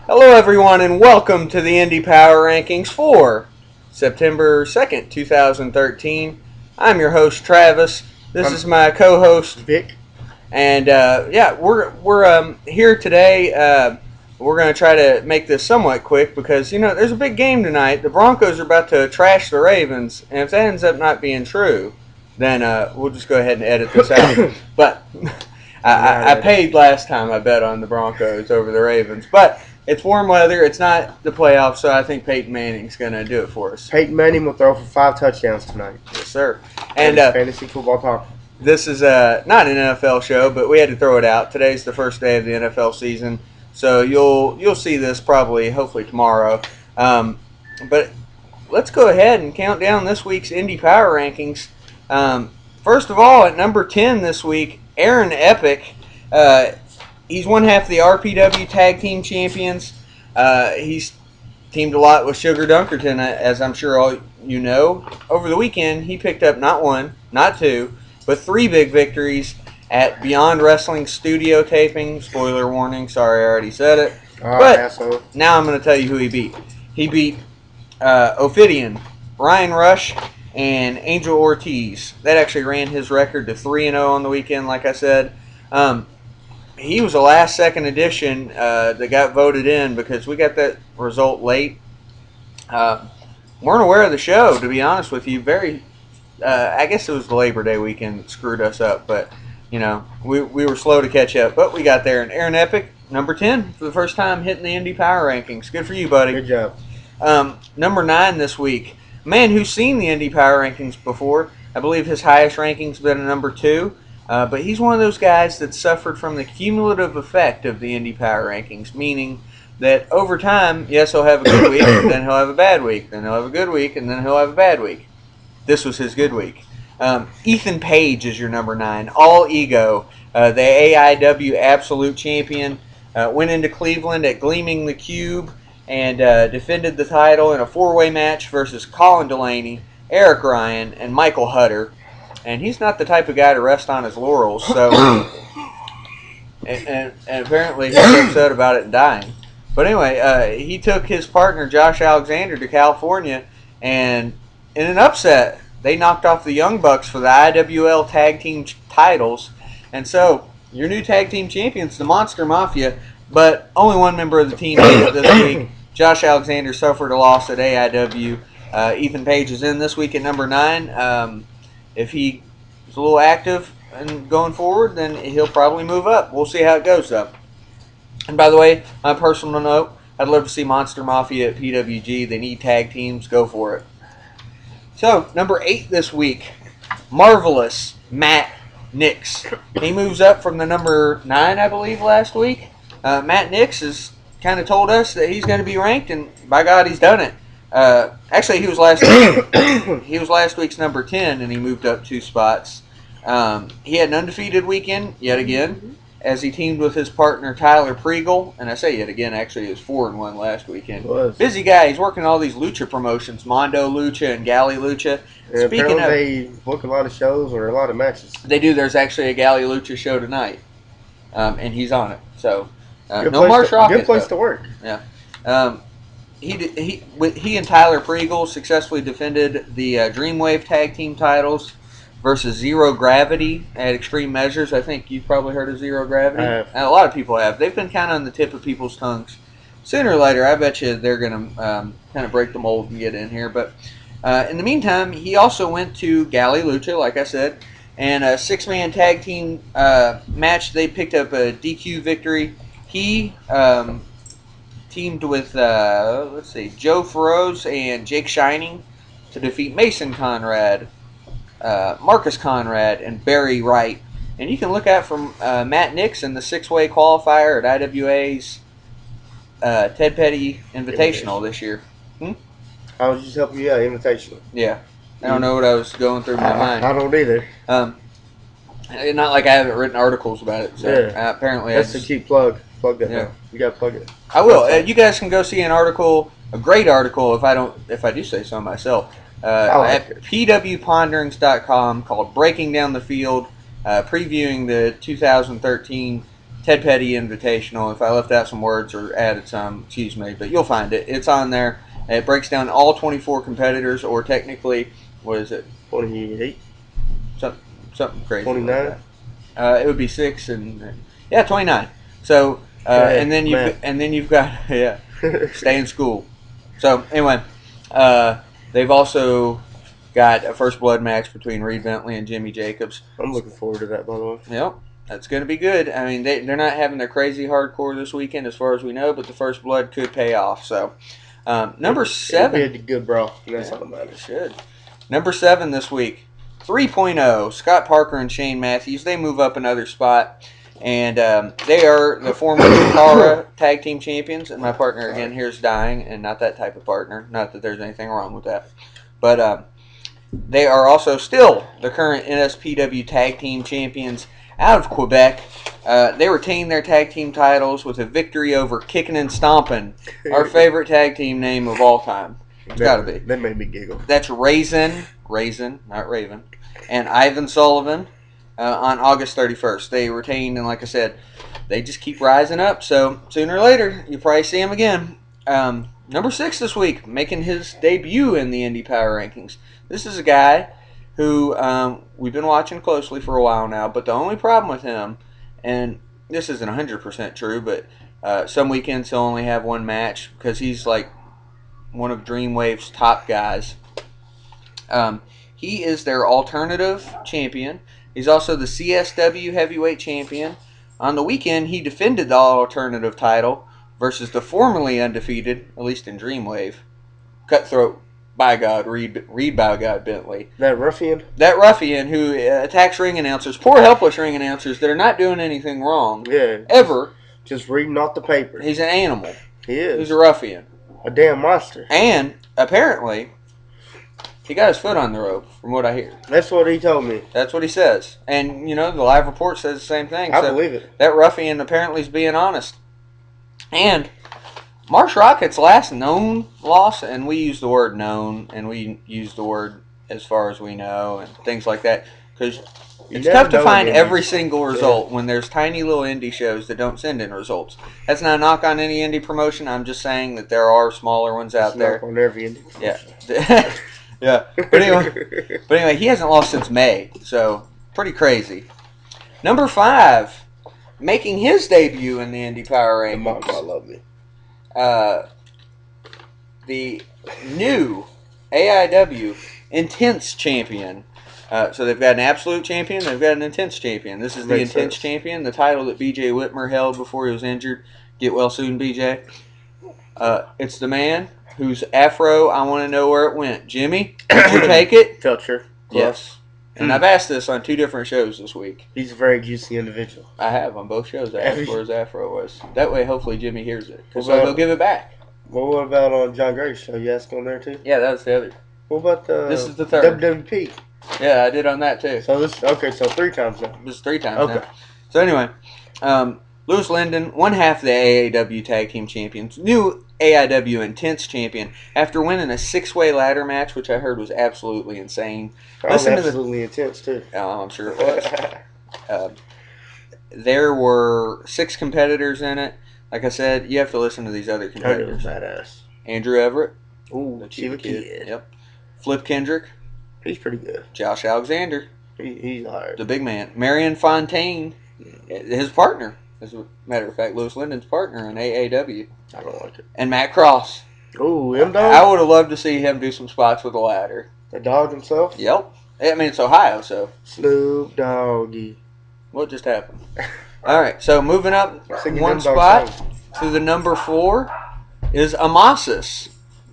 Hello, everyone, and welcome to the Indy Power Rankings for September 2nd, 2013. I'm your host, Travis. This I'm is my co host, Vic. and we're here today. We're going to try to make this somewhat quick because, there's a big game tonight. The Broncos are about to trash the Ravens, and if that ends up not being true, then we'll just go ahead and edit this out. But I paid last time I bet on the Broncos over the Ravens. But it's warm weather. It's not the playoffs, so I think Peyton Manning's going to do it for us. Peyton Manning will throw for 5 touchdowns tonight. Yes, sir. And fantasy football talk. This is not an NFL show, but we had to throw it out. Today's the first day of the NFL season, so you'll see this probably, hopefully tomorrow. But let's go ahead and count down this week's Indy Power Rankings. First of all, at number 10 this week, Aaron Epic. He's one half the RPW Tag Team Champions. He's teamed a lot with Sugar Dunkerton, as I'm sure all you know. Over the weekend, he picked up not one, not two, but 3 big victories at Beyond Wrestling studio taping. Spoiler warning, sorry I already said it. But asshole. now I'm going to tell you who he beat. He beat Ophidian, Ryan Rush, and Angel Ortiz. That actually ran his record to 3-0 on the weekend, like I said. He was a last-second addition that got voted in because we got that result late. Weren't aware of the show, to be honest with you. I guess it was the Labor Day weekend that screwed us up, but we were slow to catch up. But we got there, and Aaron Epic, number 10 for the first time hitting the Indy Power Rankings. Good for you, buddy. Good job. Number 9 this week, a man who's seen the Indy Power Rankings before. I believe his highest ranking's been a number 2. But he's one of those guys that suffered from the cumulative effect of the Indy Power Rankings, meaning that over time, yes, he'll have a good week, then he'll have a bad week, then he'll have a good week, and then he'll have a bad week. This was his good week. Ethan Page is your number 9, all ego, the AIW Absolute Champion, went into Cleveland at Gleaming the Cube and defended the title in a 4-way match versus Colin Delaney, Eric Ryan, and Michael Hutter. And he's not the type of guy to rest on his laurels, so and apparently he's upset about it and dying. But anyway, he took his partner Josh Alexander to California, and in an upset, they knocked off the Young Bucks for the IWL Tag Team titles. And so, your new Tag Team champions, the Monster Mafia, but only one member of the team made it this week. Josh Alexander suffered a loss at AIW. Ethan Page is in this week at number 9. If he is a little active and going forward, then he'll probably move up. We'll see how it goes, though. And by the way, my personal note, I'd love to see Monster Mafia at PWG. They need tag teams. Go for it. So, number 8 this week, Marvelous Matt Nix. He moves up from the number 9, I believe, last week. Matt Nix has kind of told us that he's going to be ranked, and by God, he's done it. Actually, he was last week's number 10, and he moved up 2 spots. He had an undefeated weekend yet again, as he teamed with his partner Tyler Pregel. And I say yet again, actually, he was 4-1 last weekend. Busy guy. He's working all these lucha promotions, Mondo Lucha and Galley Lucha. Yeah, Speaking of, they book a lot of shows or a lot of matches. They do. There's actually a Galley Lucha show tonight, and he's on it. So no Marsh Rocket. Good place to work. Yeah. He and Tyler Pregel successfully defended the Dreamwave Tag Team titles versus Zero Gravity at Extreme Measures. I think you've probably heard of Zero Gravity. A lot of people have. They've been kind of on the tip of people's tongues. Sooner or later, I bet you they're going to kind of break the mold and get in here. But in the meantime, he also went to Galley Lucha, like I said, and a 6-man tag team match. They picked up a DQ victory. He teamed with, Joe Feroz and Jake Shining to defeat Mason Conrad, Marcus Conrad, and Barry Wright. And you can look out for Matt Nixon, the 6-way qualifier at IWA's Ted Petty Invitational this year. I was just helping you out, Invitational. Yeah. I don't know what I was going through my mind. I don't either. Not like I haven't written articles about it. So apparently that's a key plug. Plug that now. You got to plug it. I will. You guys can go see an article, a great article, if I do say so myself, at pwponderings.com called "Breaking Down the Field," previewing the 2013 Ted Petty Invitational. If I left out some words or added some, excuse me, but you'll find it. It's on there. It breaks down all 24 competitors, or technically, what is it? 28. Something crazy. 29. Like that. It would be 6 and 29. So and then you've got yeah, stay in school. So anyway, they've also got a first blood match between Reed Bentley and Jimmy Jacobs. I'm looking forward to that, by the way. Yep. That's going to be good. I mean, they're not having their crazy hardcore this weekend as far as we know, but the first blood could pay off. So, number 7. It'll be a good brawl. That's all that matters. It should. Number 7 this week, 3.0, Scott Parker and Shane Matthews. They move up another spot, and they are the former Cara Tag Team Champions. And my partner, again, here is dying, and not that type of partner. Not that there's anything wrong with that. But they are also still the current NSPW Tag Team Champions out of Quebec. They retain their tag team titles with a victory over Kickin' and Stompin', our favorite tag team name of all time. It's got to be. That made me giggle. That's Raisin, not Raven, and Ivan Sullivan on August 31st. They retained, and like I said, they just keep rising up. So sooner or later, you'll probably see them again. Number 6 this week, making his debut in the Indy Power Rankings. This is a guy who we've been watching closely for a while now, but the only problem with him, and this isn't 100% true, but some weekends he'll only have one match because he's like one of Dreamwave's top guys. He is their alternative champion. He's also the CSW heavyweight champion. On the weekend, he defended the alternative title versus the formerly undefeated, at least in Dreamwave, Cutthroat by God, Reed by God Bentley. That ruffian? That ruffian who attacks ring announcers, poor helpless ring announcers that are not doing anything wrong. Yeah. Ever. Just reading off the paper. He's an animal. He is. He's a ruffian. A damn monster. And, apparently, he got his foot on the rope, from what I hear. That's what he told me. That's what he says. And, the live report says the same thing. I believe it. That ruffian apparently is being honest. And Marsh Rocket's last known loss, and we use the word known, and we use the word as far as we know, and things like that, because it's tough to find every single result when there's tiny little indie shows that don't send in results. That's not a knock on any indie promotion. I'm just saying that there are smaller ones out there. Knock on every indie promotion. Yeah. Yeah. But anyway, he hasn't lost since May, so pretty crazy. Number 5, making his debut in the Indy Power Rankings. I love me. The new AIW Intense Champion. So they've got an Absolute Champion, they've got an Intense Champion. This is the Intense Champion, the title that BJ Whitmer held before he was injured. Get well soon, BJ. It's the man whose afro, I want to know where it went. Jimmy, did you take it? Felcher. Yes. And I've asked this on 2 different shows this week. He's a very juicy individual. I have on both shows. I asked where his afro was. That way, hopefully, Jimmy hears it. Because Well, he'll give it back. Well, what about on John Gray's show? You asked on there too? Yeah, that was the other. What about the This is the third. WWP? Yeah, I did on that too. So so 3 times now. This is 3 times Okay. now. So anyway, Lewis Linden, one half of the AAW Tag Team Champions, new AIW Intense Champion, after winning a 6-way ladder match, which I heard was absolutely insane. That was absolutely intense too. Oh, I'm sure it was. There were 6 competitors in it. Like I said, you have to listen to these other competitors. Badass. Andrew Everett. Ooh, the Chiva Kid. Yep. Flip Kendrick. He's pretty good. Josh Alexander. He's hard. The big man. Marion Fontaine. His partner. As a matter of fact, Lewis Linden's partner in AAW. I don't like it. And Matt Cross. Ooh, him dog? I would have loved to see him do some spots with a ladder. The dog himself? Yep. I mean, it's Ohio, so. Snoop Doggy. What just happened? All right, so moving up Singing one them dog spot songs. to the number 4 is Amasis.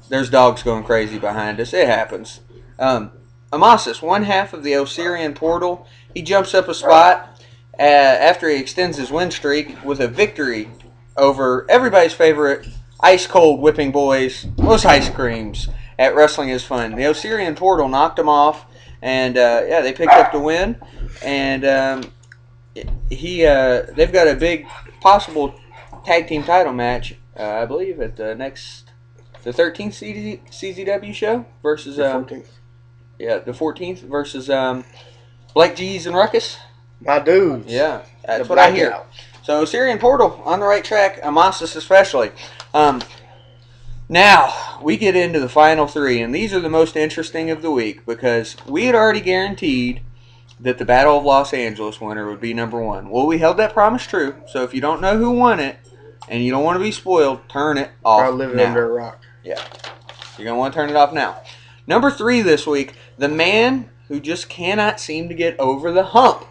There's dogs going crazy behind us. It happens. Amasis, one half of the Osirian Portal. He jumps up a spot after he extends his win streak with a victory over everybody's favorite ice cold whipping boys, Los Ice Creams, at Wrestling is Fun. The Osirian Portal knocked him off, and they picked up the win. And they've got a big possible tag team title match, I believe, at the 13th CZW show versus The 14th. the 14th versus Black G's and Ruckus. My dudes. Yeah, that's The what I hear. Blackout. So Syrian Portal on the right track, Amostus especially. Now we get into the final three, and these are the most interesting of the week because we had already guaranteed that the Battle of Los Angeles winner would be number one. Well, we held that promise true. So if you don't know who won it and you don't want to be spoiled, turn it off now. I'll live under a rock. Yeah, you're gonna want to turn it off now. Number three this week, the man who just cannot seem to get over the hump.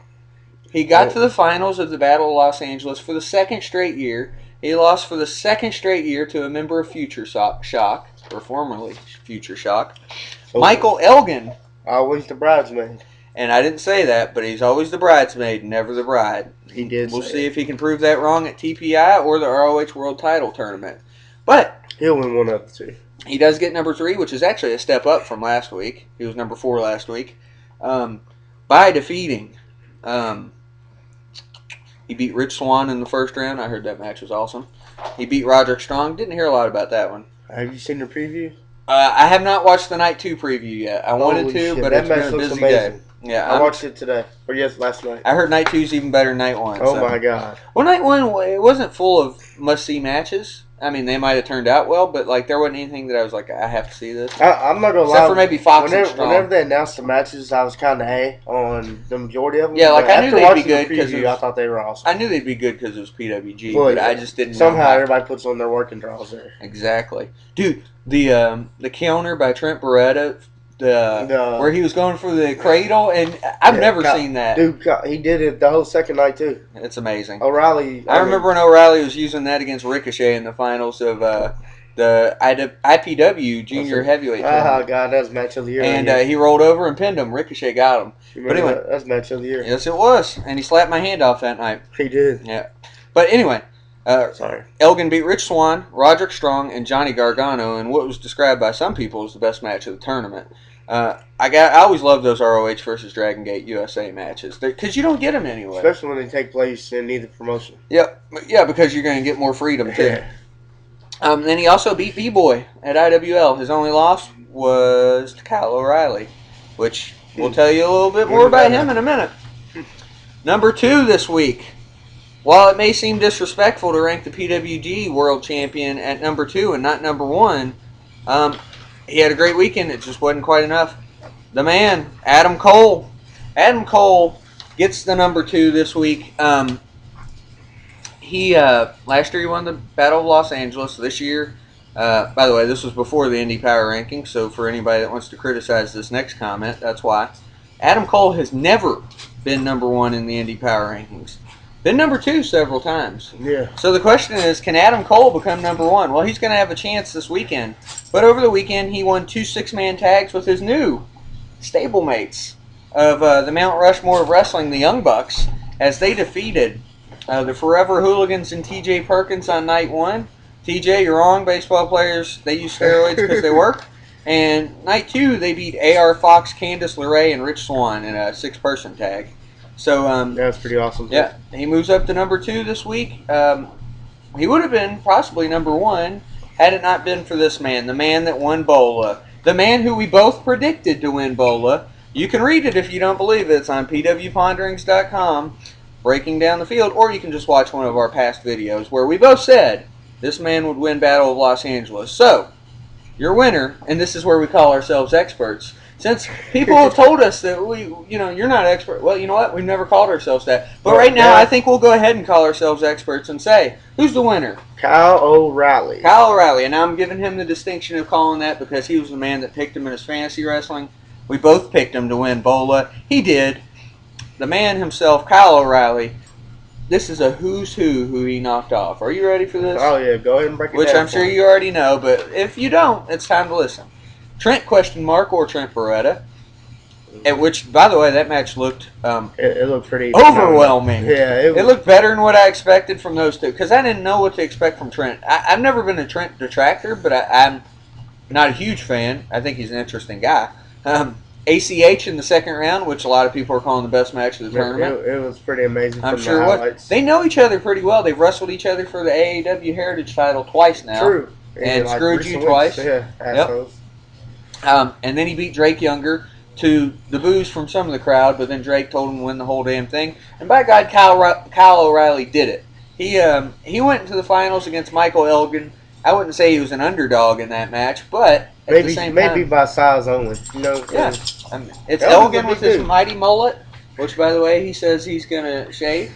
He got to the finals of the Battle of Los Angeles for the second straight year. He lost for the second straight year to a member of Future Shock, or formerly Future Shock, Michael Elgin. Always the bridesmaid. And I didn't say that, but he's always the bridesmaid, never the bride. He did. We'll see if he can prove that wrong at TPI or the ROH World Title Tournament. But he'll win one of the two. He does get number 3, which is actually a step up from last week. He was number 4 last week. By defeating... he beat Rich Swann in the first round. I heard that match was awesome. He beat Roderick Strong. Didn't hear a lot about that one. Have you seen the preview? I have not watched the Night 2 preview yet. I wanted to, shit, but it's been a busy day. Yeah, I watched it today. Or yes, last night. I heard Night 2 is even better than Night 1. Oh, my God. Well, Night 1, it wasn't full of must-see matches. I mean, they might have turned out well, but like there wasn't anything that I was like, I have to see this. I'm not going to lie. Except for maybe Fox and Strong. Whenever they announced the matches, I was kind of on the majority of them. Yeah, like I knew they'd be good because I thought they were awesome. I knew they'd be good because it was PWG, but I just didn't somehow know everybody puts on their working draws there. Exactly. Dude, the counter by Trent Beretta, where he was going for the cradle, and I've never seen that. Dude, he did it the whole second night, too. It's amazing. O'Reilly. I remember when O'Reilly was using that against Ricochet in the finals of the IPW Junior Heavyweight tournament. Oh, God, that was match of the year. And he rolled over and pinned him. Ricochet got him. But anyway, that was match of the year. Yes, it was. And he slapped my hand off that night. He did. Yeah. But anyway, sorry. Elgin beat Rich Swann, Roderick Strong, and Johnny Gargano in what was described by some people as the best match of the tournament. I always love those ROH versus Dragon Gate USA matches because you don't get them anyway. Especially when they take place in either promotion. Yep. Yeah, because you're going to get more freedom too. Then he also beat B-Boy at IWL. His only loss was to Kyle O'Reilly, which we'll tell you a little bit more about him in a minute. Number 2 this week. While it may seem disrespectful to rank the PWG World Champion at number 2 and not number 1, he had a great weekend. It just wasn't quite enough. The man, Adam Cole. Adam Cole gets the number 2 this week. He last year he won the Battle of Los Angeles. This year, by the way, this was before the Indy Power Rankings, so for anybody that wants to criticize this next comment, that's why. Adam Cole has never been number 1 in the Indy Power Rankings. Been number 2 several times. Yeah. So the question is, can Adam Cole become number 1? Well, he's going to have a chance this weekend. But over the weekend, he won 2 6-man tags with his new stablemates of the Mount Rushmore of Wrestling, the Young Bucks, as they defeated the Forever Hooligans and TJ Perkins on night 1. TJ, you're wrong. Baseball players, they use steroids because they work. And night 2, they beat AR Fox, Candice LeRae, and Rich Swann in a 6-person tag. So that's pretty awesome. Yeah, he moves up to number 2 this week. He would have been possibly number 1 had it not been for this man, the man that won Bola, the man who we both predicted to win Bola. You can read it if you don't believe it. It's on pwponderings.com, breaking down the field, or you can just watch one of our past videos where we both said this man would win Battle of Los Angeles. So, your winner, and this is where we call ourselves experts. Since people have told us that you're not expert. Well, you know what? We've never called ourselves that. But right now, I think we'll go ahead and call ourselves experts and say, who's the winner? Kyle O'Reilly. Kyle O'Reilly. And I'm giving him the distinction of calling that because he was the man that picked him in his fantasy wrestling. We both picked him to win Bola. He did. The man himself, Kyle O'Reilly. This is a who's who he knocked off. Are you ready for this? Oh, yeah. Go ahead and break it down. Which I'm sure you already know, but if you don't, it's time to listen. Trent ? Or Trent Beretta. At which, by the way, that match looked it looked pretty overwhelming. Yeah, it looked better than what I expected from those two because I didn't know what to expect from Trent. I've never been a Trent detractor, but I'm not a huge fan. I think he's an interesting guy. ACH in the second round, which a lot of people are calling the best match of the tournament. It was pretty amazing. I'm sure it was. They know each other pretty well. They've wrestled each other for the AAW Heritage title twice now. True. And screwed you twice. Yeah, assholes. And then he beat Drake Younger to the boos from some of the crowd, but then Drake told him to win the whole damn thing. And by God, Kyle O'Reilly did it. He went into the finals against Michael Elgin. I wouldn't say he was an underdog in that match, but at the same time, maybe by size only. Yeah, it's Elgin's Elgin a with big his dude. mighty mullet, which, by the way, he says he's gonna shave,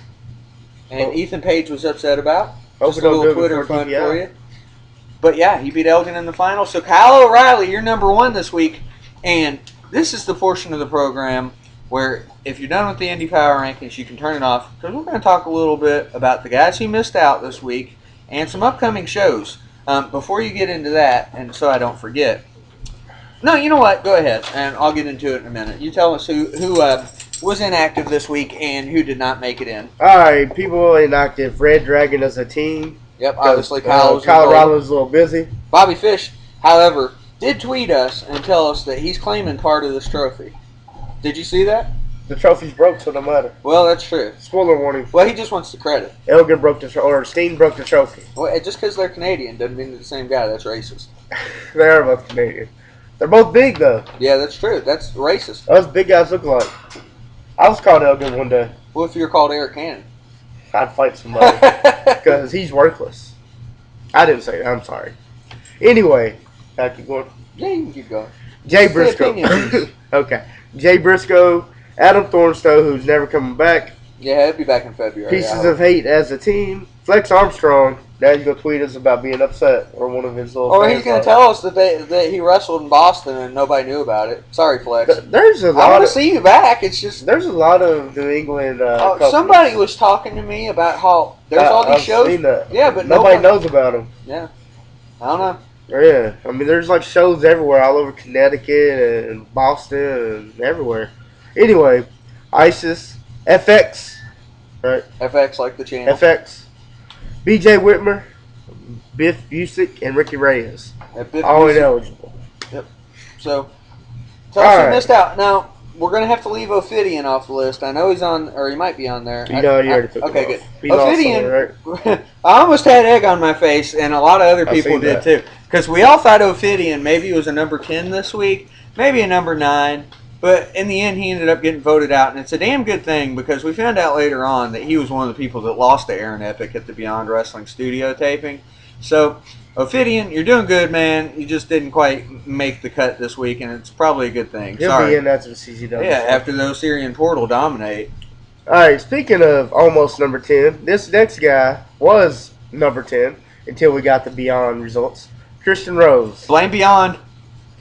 and Oh. Ethan Page was upset about. Hope Just we a don't do little it Twitter before fun TBI. for you. But yeah, he beat Elgin in the final. So Kyle O'Reilly, you're number one this week, and this is the portion of the program where if you're done with the Indy Power Rankings, you can turn it off because we're going to talk a little bit about the guys who missed out this week and some upcoming shows. Before you get into that, and so I don't forget. No, you know what? Go ahead, and I'll get into it in a minute. You tell us who was inactive this week and who did not make it in. All right, people inactive. Red Dragon as a team. Yep, obviously Kyle was Colorado's a little busy. Bobby Fish, however, did tweet us and tell us that he's claiming part of this trophy. Did you see that? The trophy's broke, so no matter. Well, that's true. Spoiler warning. Well, he just wants the credit. Elgin broke or Steen broke the trophy. Well, just because they're Canadian doesn't mean they're the same guy. That's racist. They are both Canadian. They're both big, though. Yeah, that's true. That's racist. Those big guys look alike. I was called Elgin one day. Well, if you're called Eric Cannon. I'd fight somebody. Because he's worthless. I didn't say that. I'm sorry. Anyway, I keep going. Yeah, you can keep going. Jay It's the Briscoe. opinion piece. Okay. Jay Briscoe, Adam Thornstowe, who's never coming back. Yeah, he'll be back in February. Pieces of hate as a team. Flex Armstrong. Now he's going to tweet us about being upset or one of his little Or fans he's going on to tell us that he wrestled in Boston and nobody knew about it. Sorry, Flex. There's a I lot want of to see you back. It's just there's a lot of New England companies. somebody was talking to me about how there's all these I've shows. seen that. Yeah, but nobody knows about them. Yeah, I don't know. Yeah, I mean, there's like shows everywhere, all over Connecticut and Boston and everywhere. Anyway, ISIS, FX, right? FX like the channel. FX, BJ Whitmer, Biff Busick, and Ricky Reyes. Biff All Busick. ineligible. So, tell us who missed out. Now, we're going to have to leave Ophidian off the list. I know he's on, or he might be on there. You already took okay, him good. off. He lost Ophidian, someone, right? I almost had egg on my face, and a lot of other I people seen did that. too. Because we all thought Ophidian maybe was a number 10 this week, maybe a number 9. But in the end, he ended up getting voted out, and it's a damn good thing because we found out later on that he was one of the people that lost to Aaron Epic at the Beyond Wrestling studio taping. So, Ophidian, you're doing good, man. You just didn't quite make the cut this week, and it's probably a good thing. He'll Sorry. be in after the CZW. Yeah, after the Osirian Portal dominate. All right, speaking of almost number 10, this next guy was number 10 until we got the Beyond results. Christian Rose. Blame Beyond,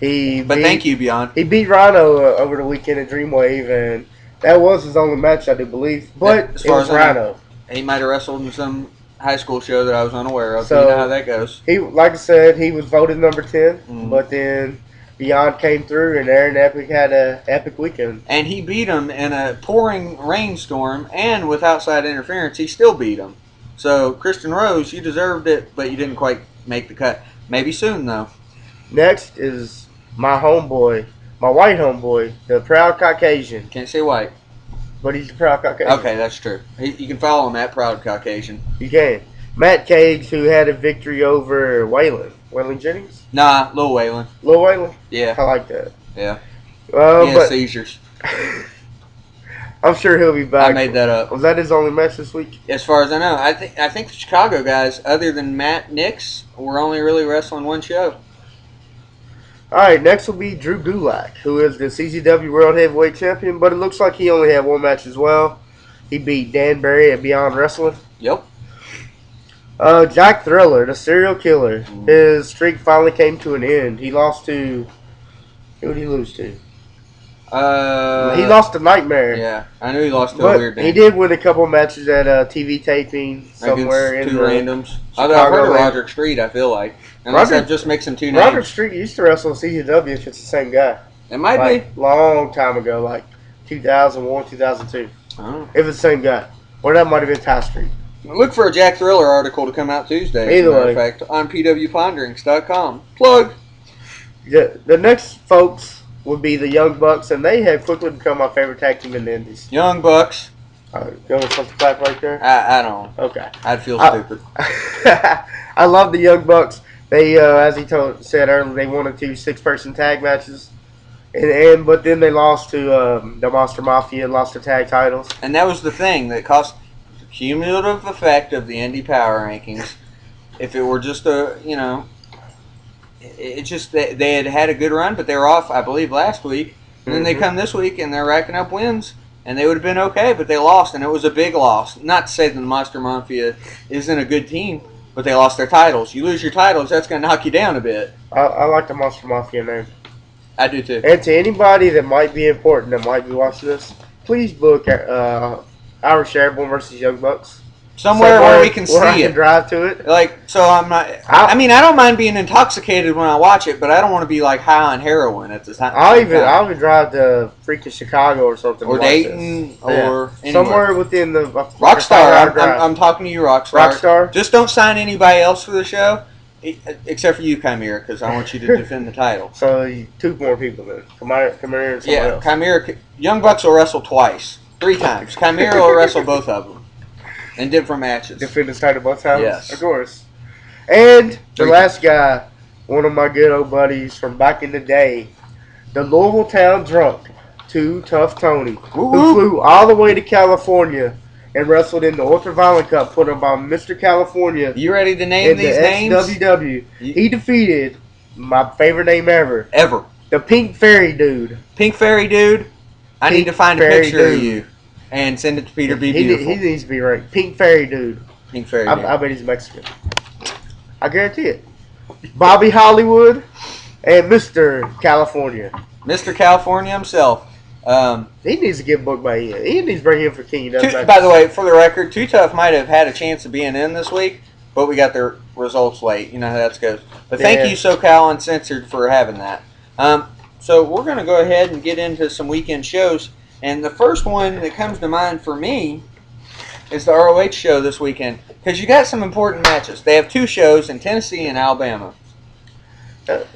But thank you, Beyond. He beat Rhino over the weekend at Dreamwave, and that was his only match, I do believe. But As it far was as I know. Rhino. He might have wrestled in some high school show that I was unaware of. So- You know how that goes. He, like I said, he was voted number 10, Mhm. but then Beyond came through, and Aaron Epic had an epic weekend. And he beat him in a pouring rainstorm, and with outside interference, he still beat him. So, Kristen Rose, you deserved it, but you didn't quite make the cut. Maybe soon, though. Next is my homeboy, my white homeboy, the Proud Caucasian. Can't say white. But he's the Proud Caucasian. Okay, that's true. You can follow him at Proud Caucasian. You can. Matt Cage, who had a victory over Waylon Jennings? Nah, Lil Waylon. Lil Waylon? Yeah, I like that. yeah. He has But seizures. I'm sure he'll be back. I made that up. Was that his only match this week? As far as I know, I think the Chicago guys, other than Matt Nix, were only really wrestling one show. All right, next will be Drew Gulak, who is the CZW World Heavyweight Champion, but it looks like he only had one match as well. He beat Dan Barry at Beyond Wrestling. Yep. Jack Thriller, the serial killer, his streak finally came to an end. He lost to... Who did he lose to? He lost to Nightmare. Yeah, I knew he lost to a But weird name. he did win a couple matches at TV taping somewhere Against in two the randoms. Although I've heard of Roderick Street, I feel like. Unless Roderick- I'm just mixing two names. Roderick Street used to wrestle in CZW if it's the same guy. It might Like, long time ago, like 2001, 2002. be. I don't know. If it's the same guy. Or that might have been Ty Street. Look for a Jack Thriller article to come out Tuesday. Either as a matter way. of fact, on pwponderings.com. Plug. The next folks would be the Young Bucks, and they have quickly become my favorite tag team in the Indies. Young Bucks. Going with something clap right there? I don't. Okay. I'd feel I- stupid. I love the Young Bucks. They, as he said earlier, they wanted 2 6-person tag matches. But then they lost to the Monster Mafia and lost the tag titles. And that was the thing that cost. cumulative effect of the Indy Power Rankings. If it were just it's just that they had a good run, but they were off, I believe, last week. And then they come this week and they're racking up wins, and they would have been okay, but they lost, and it was a big loss. Not to say that the Monster Mafia isn't a good team, but they lost their titles. You lose your titles, that's going to knock you down a bit. I like the Monster Mafia name. I do too. And to anybody that might be important that might be watching this, please book Irish Airborne versus Young Bucks. Somewhere where we can see I it. can drive to it. So I'm not. I mean, I don't mind being intoxicated when I watch it, but I don't want to be like high on heroin at the time. I'll even drive to freaking Chicago or something. Or Dayton, or somewhere within the Rockstar. I'm talking to you, Rockstar. Rockstar. Just don't sign anybody else for the show, except for you, Chimera, because I want you to defend the title. So 2 more people then. Chimera and someone else. Chimera. Young Bucks will wrestle twice, 3 times. Chimera will wrestle both of them. In different matches. Defend his title both times? Yes. Of course. And the last guy, one of my good old buddies from back in the day, the Louisville Town Drunk, Too Tough Tony, who flew all the way to California and wrestled in the Ultraviolet Cup put on by Mr. California. You ready to name these names? XWW. He defeated my favorite name ever. Ever. The Pink Fairy Dude. Pink Fairy Dude? I need to find a picture of you. And send it to Peter B. Beautiful. He needs to be ranked. Pink Fairy Dude. Pink Fairy Dude. I bet he's Mexican. I guarantee it. Bobby Hollywood and Mr. California. Mr. California himself. He needs to get booked by Ian. Ian needs to bring him for King. By the way, for the record, Too Tough might have had a chance of being in this week, but we got their results late. You know how that goes. But thank you, SoCal Uncensored, for having that. So we're going to go ahead and get into some weekend shows. And the first one that comes to mind for me is the ROH show this weekend. Because you got some important matches. They have 2 shows in Tennessee and Alabama.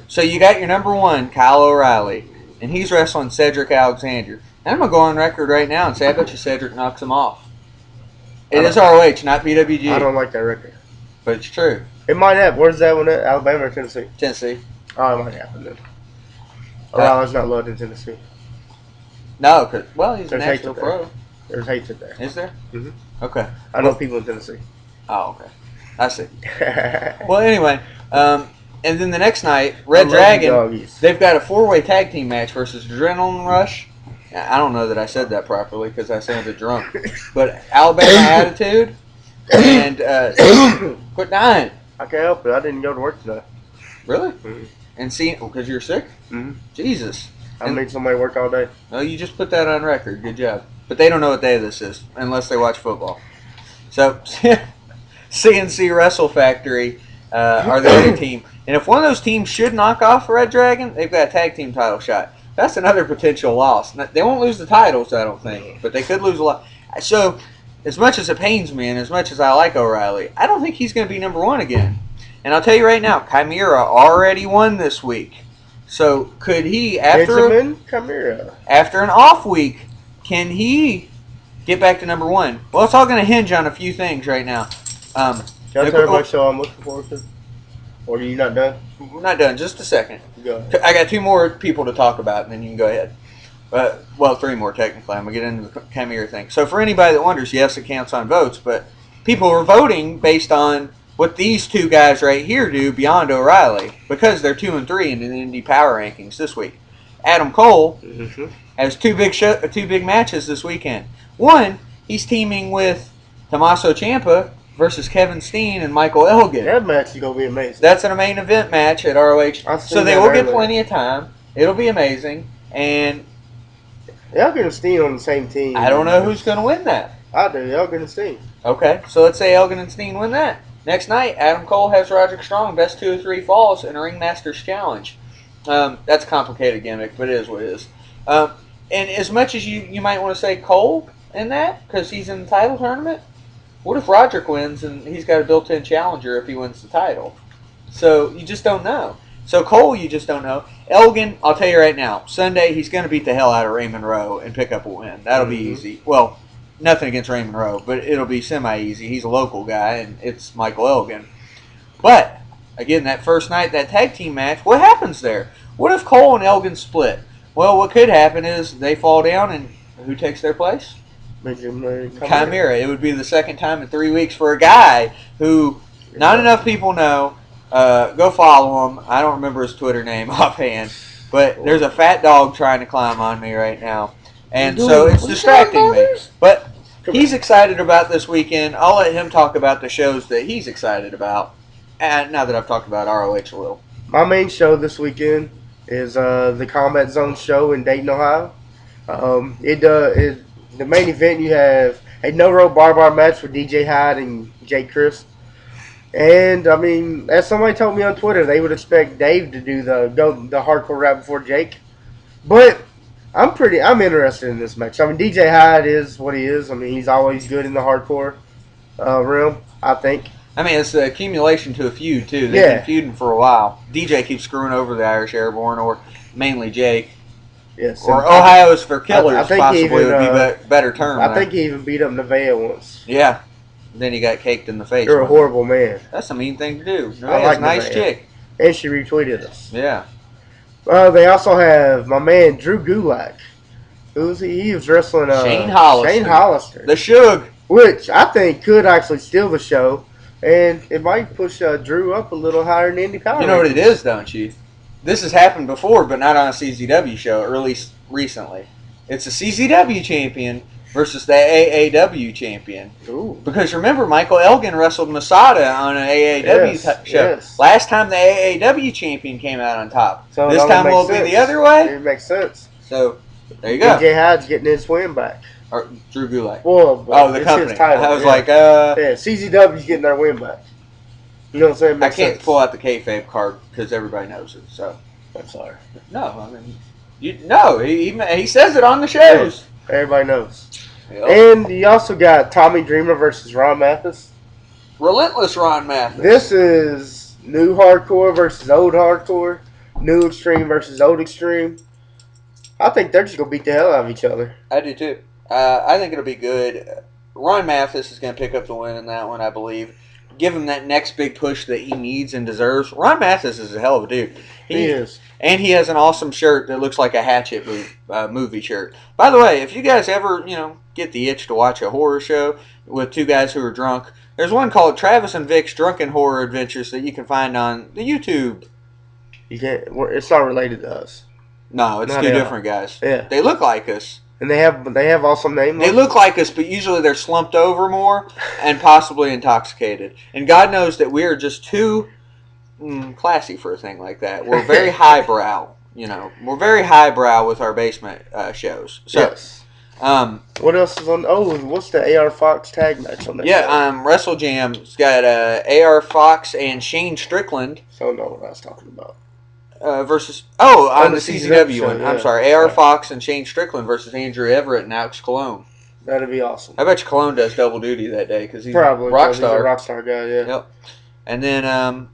So you got your number 1, Kyle O'Reilly. And he's wrestling Cedric Alexander. And I'm going to go on record right now and say I bet you Cedric knocks him off. It is ROH, not PWG. I don't like that record. But it's true. It might have. Where's that one at? Alabama or Tennessee? Tennessee. Oh, it might happen then. O'Reilly's not loved in Tennessee. No, because, well, he's a national pro. There's hatred there. Is there? Mm-hmm. Okay. I know people in Tennessee. Oh, okay. I see. Well, anyway, and then the next night, Red Dragon, they've got a 4-way tag team match versus Adrenaline Rush. I don't know that I said that properly because I sounded drunk. But Alabama Attitude and quit dying. I can't help it. I didn't go to work today. Really? Mm-hmm. And see, because you're sick? Mm-hmm. Jesus. I made somebody work all day. No, you just put that on record. Good job. But they don't know what day this is unless they watch football. So, CNC Wrestle Factory are the other team. And if one of those teams should knock off Red Dragon, they've got a tag team title shot. That's another potential loss. They won't lose the titles, I don't think, but they could lose a lot. So, as much as it pains me and as much as I like O'Reilly, I don't think he's going to be number 1 again. And I'll tell you right now, Chimera already won this week. So could he, after an off week, can he get back to number 1? Well, it's all going to hinge on a few things right now. Can I tell you my show I'm looking forward to? Or are you not done? We're not done. Just a second. Go ahead. I got 2 more people to talk about, and then you can go ahead. Well, 3 more technically. I'm going to get into the Chimera thing. So for anybody that wonders, yes, it counts on votes, but people are voting based on what these 2 guys right here do beyond O'Reilly, because they're 2 and 3 in the Indy Power Rankings this week. Adam Cole has 2 big matches this weekend. One, he's teaming with Tommaso Ciampa versus Kevin Steen and Michael Elgin. That match is going to be amazing. That's a main event match at ROH, so they will get plenty of time. It'll be amazing, and Elgin and Steen on the same team. I don't know who's going to win that. I do. Elgin and Steen. Okay, so let's say Elgin and Steen win that. Next night, Adam Cole has Roderick Strong, best 2 of 3 falls in a Ringmaster's Challenge. That's a complicated gimmick, but it is what it is. And as much as you might want to say Cole in that, because he's in the title tournament, what if Roderick wins and he's got a built-in challenger if he wins the title? So you just don't know. So Cole, you just don't know. Elgin, I'll tell you right now, Sunday he's going to beat the hell out of Raymond Rowe and pick up a win. That'll be easy. Well, nothing against Raymond Rowe, but it'll be semi-easy. He's a local guy, and it's Michael Elgin. But, again, that first night, that tag team match, what happens there? What if Cole and Elgin split? Well, what could happen is they fall down, and who takes their place? Chimera. It would be the second time in 3 weeks for a guy who not enough people know. Go follow him. I don't remember his Twitter name offhand, but there's a fat dog trying to climb on me right now, and so it's distracting me. But he's excited about this weekend. I'll let him talk about the shows that he's excited about. And now that I've talked about ROH a little, my main show this weekend is the Combat Zone show in Dayton, Ohio. The main event, you have a no-rope bar match with DJ Hyde and Jake Crist. And I mean, as somebody told me on Twitter, they would expect Dave to do the hardcore rap before Jake. But I'm interested in this match. I mean, DJ Hyde is what he is. I mean, he's always good in the hardcore realm, I think. I mean, it's the accumulation to a feud too. They've been feuding for a while. DJ keeps screwing over the Irish Airborne, or mainly Jake. Yes, or Ohio's for Killers, I think possibly would be a better term. I think he even beat up Nevaeh once. Yeah. Then he got caked in the face. You're a horrible man. That's a mean thing to do. I like a nice chick. And she retweeted us. Yeah. They also have my man Drew Gulak. Who's he? He was wrestling Shane Hollister. The Shug. Which I think could actually steal the show. And it might push Drew up a little higher in Indy Power. You know what it is, don't you? This has happened before, but not on a CZW show, or at least recently. It's a CZW champion versus the AAW champion. Ooh. Because remember, Michael Elgin wrestled Masada on an AAW show. Yes. Last time the AAW champion came out on top. So this time will it be the other way? It makes sense. So, there you go. DJ Hyde's getting his win back. Or Drew Gulak. Well, the company. Title, I was yeah, CZW's getting their win back. You know what I'm saying? I can't pull out the kayfabe card because everybody knows it. So I'm sorry. No, I mean, he says it on the shows. Everybody knows. Yep. And you also got Tommy Dreamer versus Ron Mathis. Relentless Ron Mathis. This is new hardcore versus old hardcore. New extreme versus old extreme. I think they're just going to beat the hell out of each other. I do too. I think it'll be good. Ron Mathis is going to pick up the win in that one, I believe. Give him that next big push that he needs and deserves. Ron Mathis is a hell of a dude. He is. And he has an awesome shirt that looks like a Hatchet movie shirt. By the way, if you guys ever, get the itch to watch a horror show with two guys who are drunk, there's one called Travis and Vic's Drunken Horror Adventures that you can find on the YouTube. It's not related to us. No, it's two different guys. Yeah. They look like us. And they have awesome names. They look like us, but usually they're slumped over more and possibly intoxicated. And God knows that we are just too classy for a thing like that. We're very highbrow. We're very highbrow with our basement shows. So, yes. What else is on? Oh, what's the AR Fox tag match on that? Yeah, Wrestle Jam's got AR Fox and Shane Strickland. I don't know what I was talking about. Versus on the CZW one. Yeah. I'm sorry, AR Fox and Shane Strickland versus Andrew Everett and Alex Colon. That'd be awesome. I bet you Colon does double duty that day because he's probably a rock star. He's a rock star guy, yeah. Yep. And then,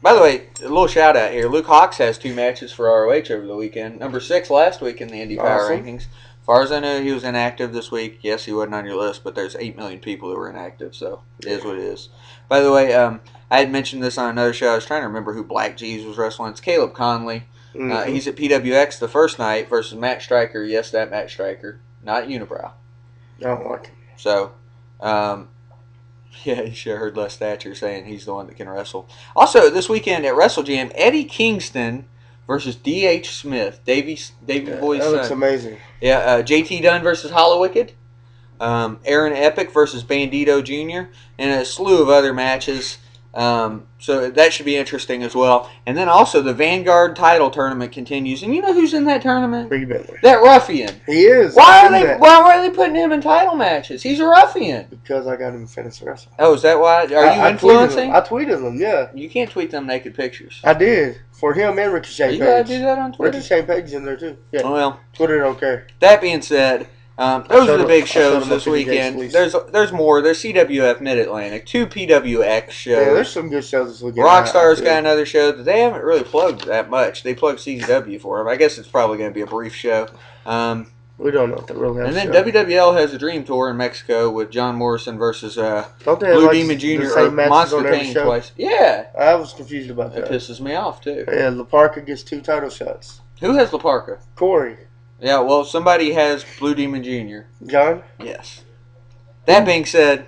by the way, a little shout out here. Luke Hawks has 2 matches for ROH over the weekend. Number 6 last week in the Indy Power Rankings. As far as I know, he was inactive this week. Yes, he wasn't on your list, but there's 8 million people that were inactive, so it is what it is. By the way, I had mentioned this on another show. I was trying to remember who Black G's was wrestling. It's Caleb Conley. Mm-hmm. He's at PWX the first night versus Matt Stryker. Yes, that Matt Stryker, not Unibrow. I don't like him. So, yeah, you should have heard Les Thatcher saying he's the one that can wrestle. Also, this weekend at Wrestle Jam, Eddie Kingston versus D.H. Smith, Davey Boy's son. That looks amazing. Yeah, JT Dunn versus Hollow Wicked. Aaron Epic versus Bandito Jr. and a slew of other matches. So that should be interesting as well. And then also the Vanguard title tournament continues. And you know who's in that tournament? Ricky Bentley. That ruffian. He is. Why are they putting him in title matches? He's a ruffian. Because I got him to finish the wrestling. Oh, is that why? Are you influencing? I tweeted him, yeah. You can't tweet them naked pictures. I did. For him and Ricochet Page. You gotta do that on Twitter? Ricochet Page is in there too. Yeah. Well, Twitter don't care. That being said, those are the big shows this weekend. There's more. There's CWF Mid-Atlantic, 2 PWX shows. Yeah, there's some good shows this weekend. Rockstar's got another show that they haven't really plugged that much. They plugged CZW for them. I guess it's probably going to be a brief show. We don't know if they really have. And then WWL has a Dream Tour in Mexico with John Morrison versus Blue Demon Jr. or Monster Pain twice. Yeah. I was confused about that. It pisses me off, too. Yeah, La Parca gets 2 title shots. Who has La Parca? Corey. Yeah, well, somebody has Blue Demon Jr. John? Yes. That being said,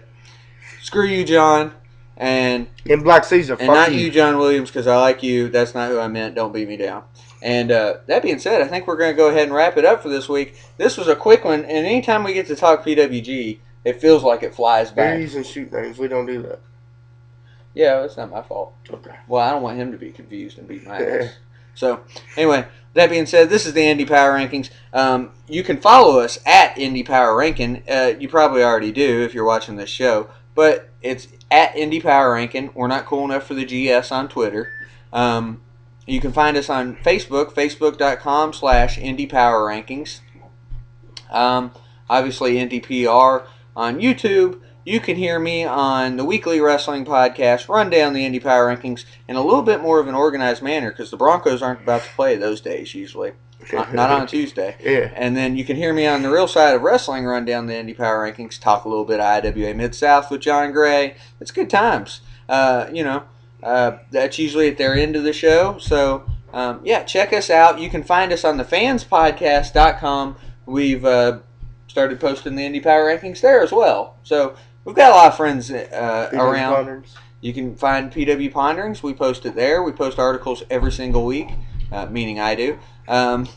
screw you, John, and Black Caesar, fuck not you. you, John Williams, because I like you. That's not who I meant. Don't beat me down. And that being said, I think we're going to go ahead and wrap it up for this week. This was a quick one, and anytime we get to talk PWG, it feels like it flies by. They're using shoot names. We don't do that. Yeah, that's not my fault. Okay. Well, I don't want him to be confused and beat my ass. So, anyway, that being said, this is the Indy Power Rankings. You can follow us at Indy Power Ranking. You probably already do if you're watching this show. But it's at Indy Power Ranking. We're not cool enough for the GS on Twitter. You can find us on Facebook, facebook.com/Indy Power Rankings. Obviously, NDPR on YouTube. You can hear me on the weekly wrestling podcast, run down the Indy Power Rankings in a little bit more of an organized manner because the Broncos aren't about to play those days usually. Not on Tuesday. Yeah. And then you can hear me on the real side of wrestling, run down the Indy Power Rankings, talk a little bit of IWA Mid-South with John Gray. It's good times. That's usually at their end of the show. So, check us out. You can find us on thefanspodcast.com. We've started posting the Indy Power Rankings there as well. So, we've got a lot of friends around. Ponderings. You can find PW Ponderings. We post it there. We post articles every single week, meaning I do. And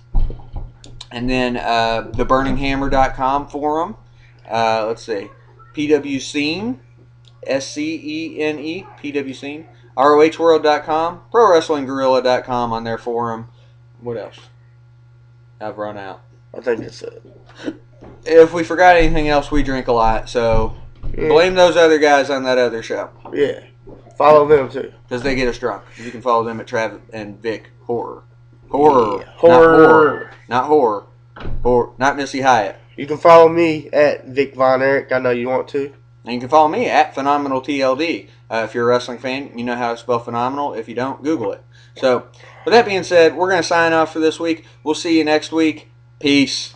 then the BurningHammer.com forum. Let's see. PW Scene. SCENE. PW Scene. ROHworld.com. ProWrestlingGorilla.com on their forum. What else? I've run out. I think that's it. If we forgot anything else, we drink a lot, so blame those other guys on that other show. Yeah. Follow them, too. Because they get us drunk. You can follow them at Trav and Vic Horror. Horror. Yeah. Horror. Not horror. Horror. Not Missy Hyatt. You can follow me at Vic Von Erich. I know you want to. And you can follow me at Phenomenal TLD. If you're a wrestling fan, you know how to spell phenomenal. If you don't, Google it. So, with that being said, we're going to sign off for this week. We'll see you next week. Peace.